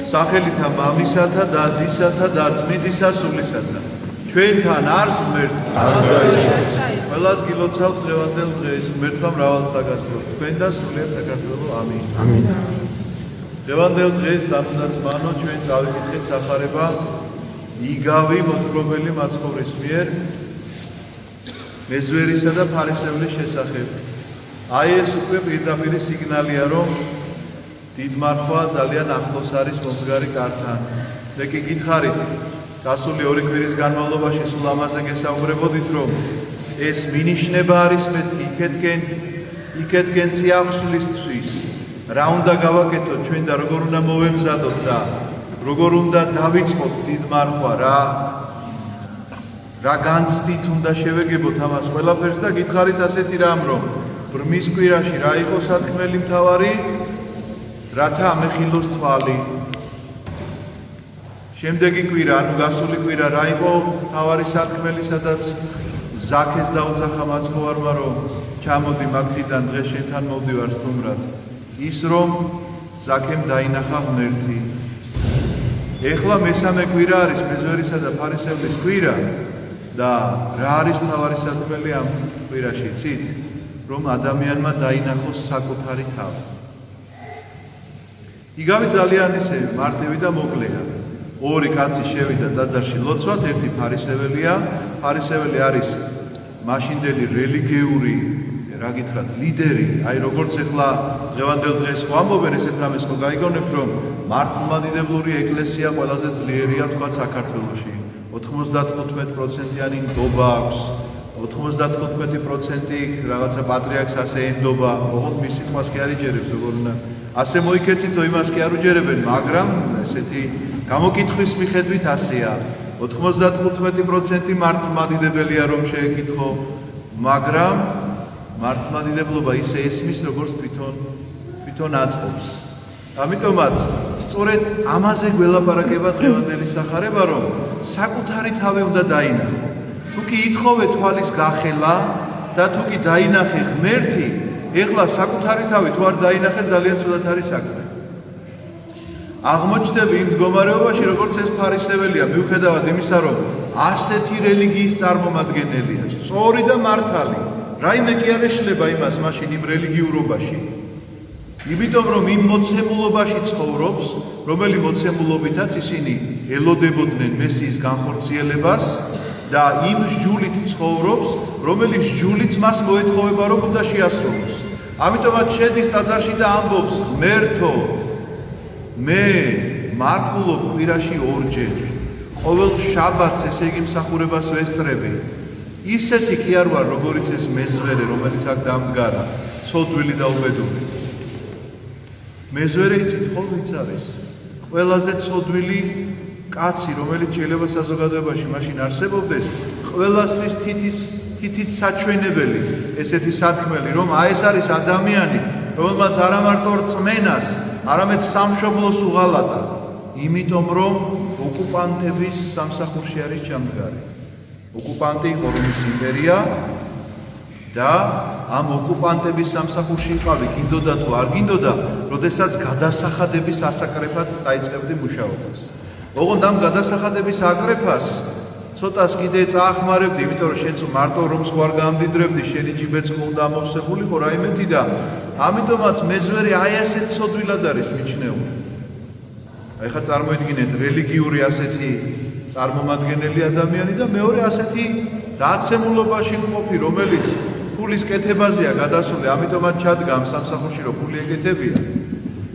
სახელითა მამისათა და ძისათა და წმინდისა სულისათა. ჩვენთან არს ღმერთს. ყველას გილოცავთ დღევანდელ დღეს, ღმერთმა მრავალს დაგასრულოთ. თქვენ და სრულიად საქართველო. ამინ. ამინ. დღევანდელ დღეს დანუდაც მანო ჩვენ წავიკითხეთ სახარება იგავი მოთხრობელი მაცხოვრის მიერ მეზვერისა და ფარისევლის შესახებ. აი ეს უკვე პირდაპირ სიგნალია, რომ დიდმარხვა ძალიან ახლოს არის მომდგარი კართან. მე კი გითხარით, გასული 2 კვირის განმავლობაში სულ ამაზე გესაუბრებოდით, რომ ეს მინიშნება არის მეთქი იქეთკენ წიაღსვლისთვის. რა უნდა გავაკეთოთ ჩვენ და როგორ უნდა მოვემზადოთ და როგორ უნდა დავიწყოთ დიდმარხვა, რა განცდით უნდა შევეგებოთ ამას ყველაფერს და გითხარით ასეთი რამ, რომ ბრმის კვირაში რა იყო სათქმელი მთავარი, რათა ამეხილოს თვალი. შემდეგი კვირა, ანუ გასული კვირა რა იყო მთავარი სათქმელი, სადაც ზაქეს დაუძახა მაცხოვარმა, რომ ჩამოდი მაგთიდან დღეს შენთან მოვდივარ სტუმრად. ის რომ ზაქემ დაინახა ღმერთი. ეხლა მესამე კვირა არის მეზვერისა და ფარისევლის კვირა და რა არის მთავარი სათქმელი ამ კვირაში, იცით? რომ ადამიანმა დაინახოს საკუთარი თავი. იგავი ძალიან ისე მარტივი და მოკლეა. 2 კაცი შევიდა ტაძარში ლოცვად, ერთი ფარისეველია. ფარისეველი არის მაშინდელი რელიგიური, რა გითხრათ, ლიდერი. აი როგორც ახლა დღევანდელ დღეს ხო ამბობენ ესეთ რამეს ხო გაიგონებთ, რომ მართლმადიდებლური ეკლესია ყველაზე ძლიერია თქვა საქართველოში. 95%-იანი ნდობა აქვს. 95% რაღაცა პატრიარქს ასე ენდობა. ოღონდ მის სიტყვას კი არ იჯერებს, როგორ უნდა ასე მოიქეცითო, იმას კი არ უჯერებენ, მაგრამ ესეთი გამოკითხვის მიხედვით ასეა. 95% მართლმადიდებელია რომ შეეკითხო, მაგრამ მართლმადიდებლობა ისე ესმის, როგორც თვითონ აწყობს. ამიტომაც სწორედ ამაზე გველაპარაკება დღევანდელი სახარება, რომ საკუთარი თავი უნდა დაინახო. თუ კი ითხოვე თვალის გახელა და თუ კი დაინახე ღმერთი, ეხლა საკუთარი თავი თუ არ დაინახე, ძალიან ცუდად არის საქმე. აღმოჩნდები იმ მდგომარეობაში, როგორც ეს ფარისეველია, მიუხედავად იმისა, რომ ასეთი რელიგიის წარმომადგენელია, სწორი და მართალი. რაიმე კი არ ეშლება იმას მაშინ იმ რელიგიურობაში. იმიტომ რომ იმ მოცემულობაში ცხოვრობს, რომელი მოცემულობითაც ისინი ელოდებოდნენ მესიის განხორციელებას და იმ სჯულით ცხოვრობს, რომელიც სჯულიც მას მოეთხოვება, რომ უნდა შეასრულოს. ამიტომაც შედის ტაძარში და ამბობს, ღმერთო, მე მარხულობ კვირაში 2-ჯერ. ყოველ შაბათს, ესე იგი მსახურებას ვესწრები. ისეთი კი არ ვარ, როგორიც ეს მეზვერე, რომელიც აქ დამდგარა, ცოდვილი და უბედური. მეზვერე იცით ხო ვინც არის? ყველაზე ცოდვილი კაცი, რომელიც შეიძლება საზოგადოებაში მაშინ არსებობდეს, ყველასთვის თითით საჩვენებელი ესეთი სათქმელი, რომ აი ეს არის ადამიანი, რომელმაც არა მარტო რწმენას, არამედ სამშობლოს უღალატა, იმიტომ რომ ოკუპანტების სამსახურში არის ჩამდგარი. ოკუპანტი იყო რომის იმპერია და ამ ოკუპანტების სამსახურში იყავი, გინდოდა თუ არ გინდოდა, როდესაც გადასახადების ასაკრეფად დაიწყებდი მუშაობას. ოღონდ ამ გადასახადების აკრეფას ცოტას კიდე წაახმარებდი, იმიტომ რომ შენც მარტო რომს ხო არ გამდიდრებდი, შენი ჯიბეც ხო უნდა ამოვსებულიყო რაიმეთი და ამიტომაც მეზვერე აი ასეთ ცოდვილად არის მიჩნეული. აი ხა წარმოიდგინეთ რელიგიური ასეთი წარმომადგენელი ადამიანი და მეორე ასეთი დაცემულობაში მყოფი, რომელიც ფულის კეთებაზეა გადასული, ამიტომაც ჩადგა ამ სამსახურში, რომ ფული ეკეთებია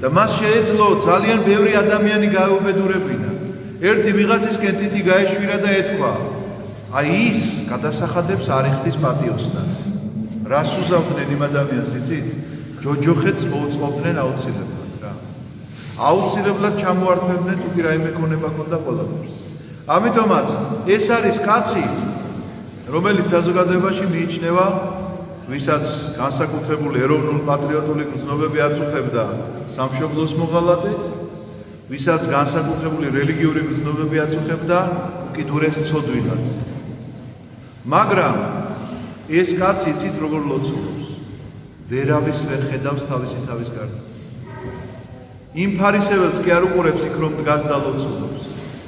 და მას შეეძლო ძალიან ბევრი ადამიანი გაეუბედურებინა. ერთი ვიღაცისკენ თითი გაეშვირა და ეთქვა, აი ის გადასახადებს არ იხდის პატიოსთან. რას უზავდნენ იმ ადამიანს, იცით? ჯოჯოხეთს მოუწყობდნენ აუცილებლად რა. აუცილებლად ჩამოართმევდნენ თუ კი რაიმე ქონება ქონდა ყველაფერს. ამიტომაც ეს არის კაცი, რომელიც საზოგადოებაში მიიჩნევა, ვისაც განსაკუთრებული ეროვნულ-პატრიოტული გრძნობები აწუხებდა სამშობლოს მოღალატედ, ვისაც განსაკუთრებული რელიგიური გრძნობები აწუხებდა უკიდურეს ცოდვილად. მაგრამ ეს კაცი იცით როგორ ლოცულობს? ვერავის ვერ ხედავს თავისი თავის გარდა. იმ ფარისეველს კი არ უყურებს იქ რომ დგას და ლოცულობს.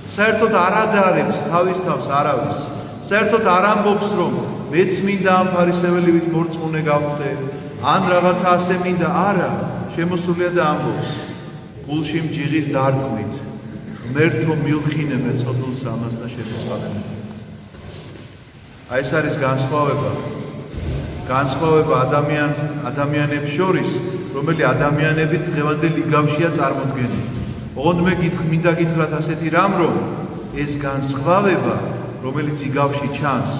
საერთოდ არ ადარებს თავის თავს არავის. საერთოდ არ ამბობს რომ მეც მინდა ამ ფარისეველივით მორწმუნე გავხდე, ან რაღაცა ასე მინდა, არა, შემოსულია და ამბობს. გულში მჯიღის დარტყმით, ღმერთო მილხინე მეწოდულს ამას და შემეწყალებ. აი ეს არის განსხვავება ადამიანებს შორის, რომელი ადამიანებიც დღევანდელ იგავშია წარმოდგენილი. ოღონდ მე მინდა გითხრათ ასეთი რამ, რომ ეს განსხვავება, რომელიც იგავში ჩანს,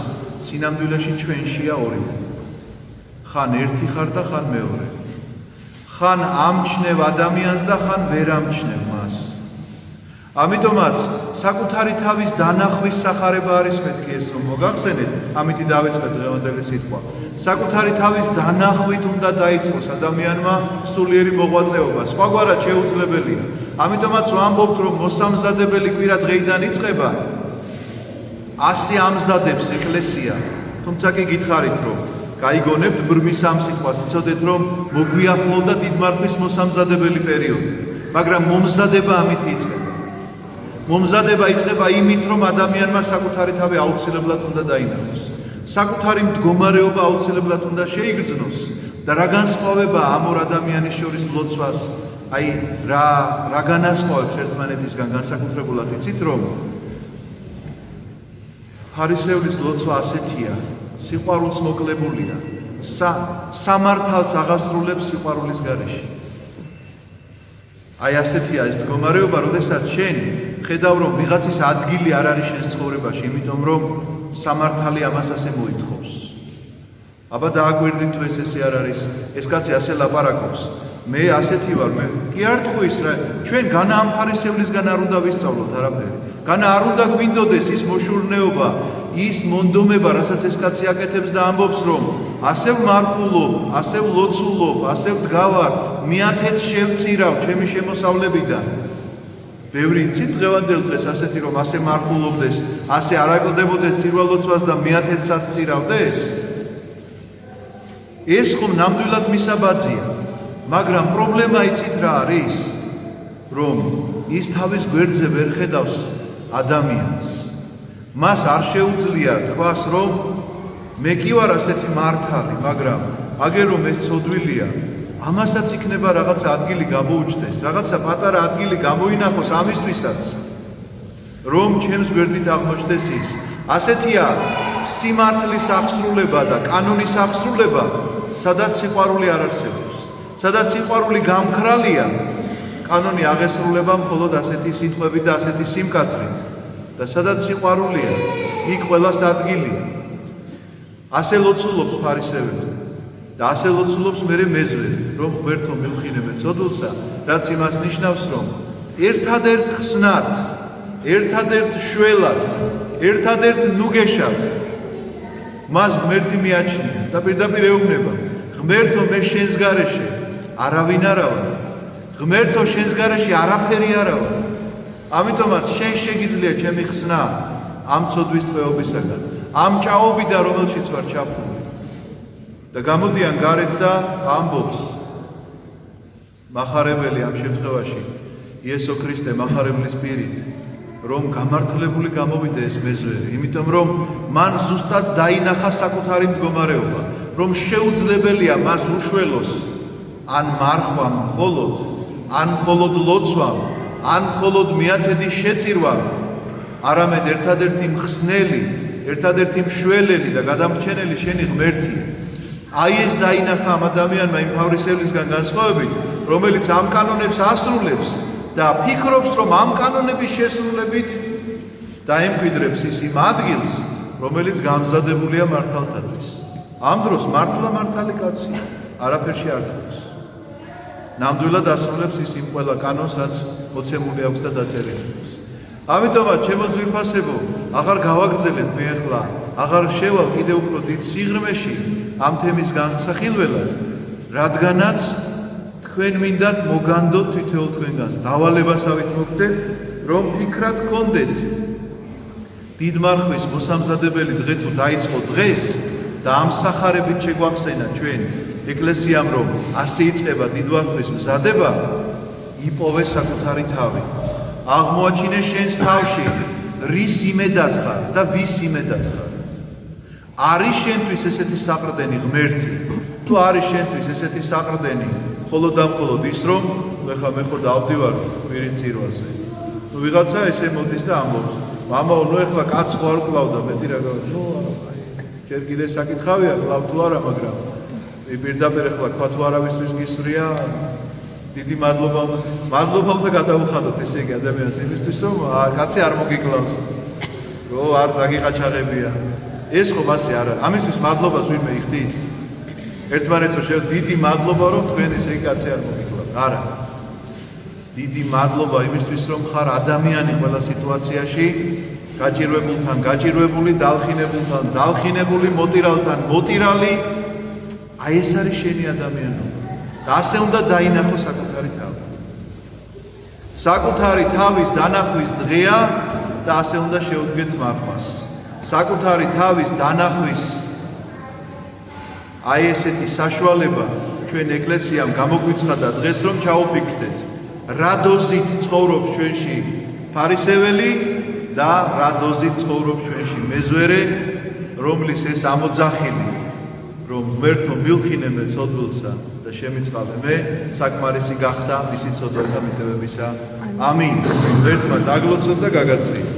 სინამდვილეში ჩვენშია ორივე. ხან ერთი ხარ და ხან მეორე. ხან ამჩნევ ადამიანს და ხან ვერ ამჩნევ მას. ამიტომაც საკუთარი თავის დანახვის სახარება არის მეთქი ეს რომ მოგახსენეთ, ამითი დავიწყეთ დღევანდელი სიტყვა. საკუთარი თავის დანახვით უნდა დაიწყოს ადამიანმა სულიერი მოღვაწეობა, სხვაგვარად შეუძლებელია. ამიტომაც ვამბობთ რომ მოსამზადებელი კვირა დღეიდან იწყება 100 ამზადებს ეკლესია, თუმცა კი გითხარით რომ გაიგონებთ ბრმის ამ სიტყვას, იცოდეთ რომ მოგვიახლოვდა დიდმარხვის მოსამზადებელი პერიოდი, მაგრამ მომზადება ამით იწყება. მომზადება იწყება იმით, რომ ადამიანმა საკუთარი თავი აუცილებლად უნდა დაინახოს. საკუთარი მდგომარეობა აუცილებლად უნდა შეიგრძნოს და რა განსხვავება ამ ორ ადამიანის შორის ლოცვას, აი რა განასხვავებს ერთმანეთისგან განსაკუთრებულად იცით რომ ფარისევლის ლოცვა ასეთია, სიყვარულს მოკლებულია, სამართალს აღასრულებს სიყვარულის გარეშე. აი ასეთია ეს მდგომარეობა, როდესაც შენ ხედავ რომ ვიღაცის ადგილი არ არის შენს ცხოვრებაში, იმიტომ რომ სამართალი ამას ასე მოითხოვს. აბა დააგვირდით თუ ესე არ არის, ეს კაცი ასე ლაპარაკობს. მე ასეთი ვარ, მე კი არ თქვის რა, ჩვენ განა ამ ფარისევლისგან არ უნდა ვისწავლოთ არაფერი. განა არ უნდა გვინდოდეს ის მოშურნეობა, ის მონდომება, რასაც ეს კაცი აკეთებს და ამბობს რომ ასე ვმარხულობ, ასე ვლოცულობ, ასე ვდგავარ, მეათეც შევწირავ ჩემი შემოსავლებიდან. ბევრი იცით დღევანდელ დღეს ასეთი რომ ასე მართულობდეს, ასე არ აკლდებოდეს წირვალოცვას და მეათეცსაც წირავდეს? ეს ხომ ნამდვილად მისაბაძია, მაგრამ პრობლემა იცით რა არის? რომ ის თავის გვერდზე ვერ ხედავს ადამიანს. მას არ შეუძლია თქვას რომ მე კი ვარ ასეთი მართალი, მაგრამ აგერ რომ ეს ცოდვილია, ამასაც იქნება რაღაცა ადგილი გამოუჩნდეს, რაღაცა პატარა ადგილი გამოინახოს ამისთვისაც, რომ ჩემს გვერდით აღმოჩნდეს ის. ასეთია სიმართლის აღსრულება და კანონის აღსრულება, სადაც სიყვარული არ არსებობს. სადაც სიყვარული გამქრალია, კანონი აღესრულება მხოლოდ ასეთი სიტყვებით და ასეთი სიმკაცრით. და სადაც სიყვარულია, იქ ყველას ადგილია. ასე ლოცულობს ფარისეველი და ასე ლოცულობს მერე მეზველი, რომ ღმერთო მილხინე მეწოდულსა, რაც იმას ნიშნავს, რომ ერთადერთ ხსნად, ერთადერთ შველად, ერთადერთ ნუგეშად მას ღმერთი მიაჩნია და პირდაპირ ეუბნება, ღმერთო მე შენს გარეშე არავინ არა ვარ, ღმერთო შენს გარეშე არაფერი არა ვარ. ამიტომაც შენ შეგიძლია ჩემი ხსნა ამ ცოდვის ტყვეობისაგან, ამ ჭაობიდან, რომელშიც ვარ ჩაფლული. და გამოდიან გარეთ და ამბობს მახარებელი ამ შემთხვევაში იესო ქრისტე მახარებლის პირით, რომ გამართლებული გამოვიდა ეს მეზველი, იმიტომ რომ მან ზუსტად დაინახა საკუთარი მდგომარეობა, რომ შეუძლებელია მას უშველოს ან მარხვამ მხოლოდ, ან მხოლოდ ლოცვამ, ან მხოლოდ მეათედის შეწირვამ, არამედ ერთადერთი მხსნელი, ერთადერთი მშველელი და გადამრჩენელი შენი ღმერთია. აი ეს დაინახა ამ ადამიანმა იმ ფარისევლისგან განსხვავებით, რომელიც ამ კანონებს ასრულებს და ფიქრობს, რომ ამ კანონების შესრულებით დაემკვიდრებს ის იმ ადგილს, რომელიც გამზადებულია მართალთათვის. ამ დროს მართალი კაცია, არაფერში არ თქოს. ნამდვილად ასრულებს ის იმ ყველა კანონს, რაც მოცემული აქვს და დაწერილი აქვს. ამიტომაც ჩემო ძვირფასებო, აღარ გავაგრძელებ მე ახლა, აღარ შევალ კიდევ უფრო დიდ სიღრმეში ამ თემის განსახილველად, რადგანაც თქვენ მინდათ მოგანდოთ თითოეულ თქვენგანს დავალებასავით მოგცეთ, რომ ფიქრად გქონდეთ დიდმარხვის მოსამზადებელი დღე თუ დაიწყო დღეს და ამ სახარებით შეგვახსენა ჩვენ ეკლესიამ, რომ ასე იწყება დიდმარხვის მზადება, იპოვე საკუთარი თავი. აღმოაჩინე შენს თავში რის იმედად ხარ და ვის იმედად ხარ. არის შენთვის ესეთი საყრდენი ღმერთი, თუ არის შენთვის ესეთი საყრდენი მხოლოდ და მხოლოდ ის რომ მე ხო დავდივარ კვირის წირვაზე. ნუ ვიღაცა ესე მოდის და ამბობს, მამაო, ნუ ეხლა კაცს ხო არ კლავდა, მეტი რა გავაკეთე? ნუ არა, ჯერ კიდე საკითხავია, კლავ თუ არა, მაგრამ პირდაპირ ეხლა თქვა თუ არავისთვის გისვრია, დიდი მადლობა უნდა გადავუხადოთ ესე იგი ადამიანს იმისთვის, რომ კაცი არ მოგიკლავს. რო არ დაგიყაჩაღებია. ეს ხო მასე არა. ამისთვის მადლობას ვინმე იხდის? ერთმანეთს რომ დიდი მადლობა რომ თქვენ ესე იგი კაცი არ მოგიკლავთ. არა. დიდი მადლობა იმისთვის რომ ხარ ადამიანი ყველა სიტუაციაში, გაჭირვებულთან გაჭირვებული, დალხინებულთან დალხინებული, მოტირალთან მოტირალი. აი ეს არის შენი ადამიანობა. და ასე უნდა დაინახო საკუთარი თავი. საკუთარი თავის დანახვის დღეა და ასე უნდა შეუდგეთ მარხვას. საკუთარი თავის დანახვის აი ესეთი საშუალება ჩვენ ეკლესიამ გამოგვიცხადა დღეს რომ ჩაუფიქრდეთ. რა დოზით ცხოვრობს ჩვენში ფარისეველი და რა დოზით ცხოვრობს ჩვენში მეზვერე, რომლის ეს ამოძახილი რომ ღმერთო მილხინე მე ცოდვილსა და შემიწყალე მე საკმარისი გახდა მისი ცოდვათა მიტევებისა. ამინ. ერთმა დაგლოცოთ და გაგაცრიეთ.